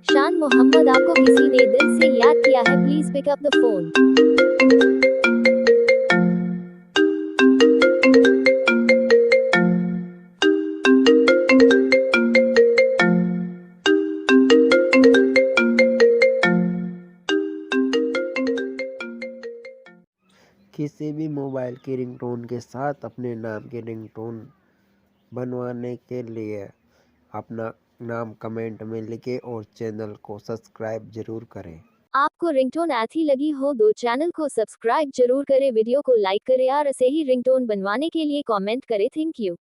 शान मोहम्मद, आपको किसी ने दिल से याद किया है, please pick up the phone. किसी भी मोबाइल की रिंगटोन के साथ अपने नाम की रिंगटोन बनवाने के लिए अपना नाम कमेंट में लिखें और चैनल को सब्सक्राइब जरूर करें। आपको रिंगटोन अच्छी लगी हो तो चैनल को सब्सक्राइब जरूर करें, वीडियो को लाइक करें और ऐसे ही रिंगटोन बनवाने के लिए कमेंट करें। Thank you.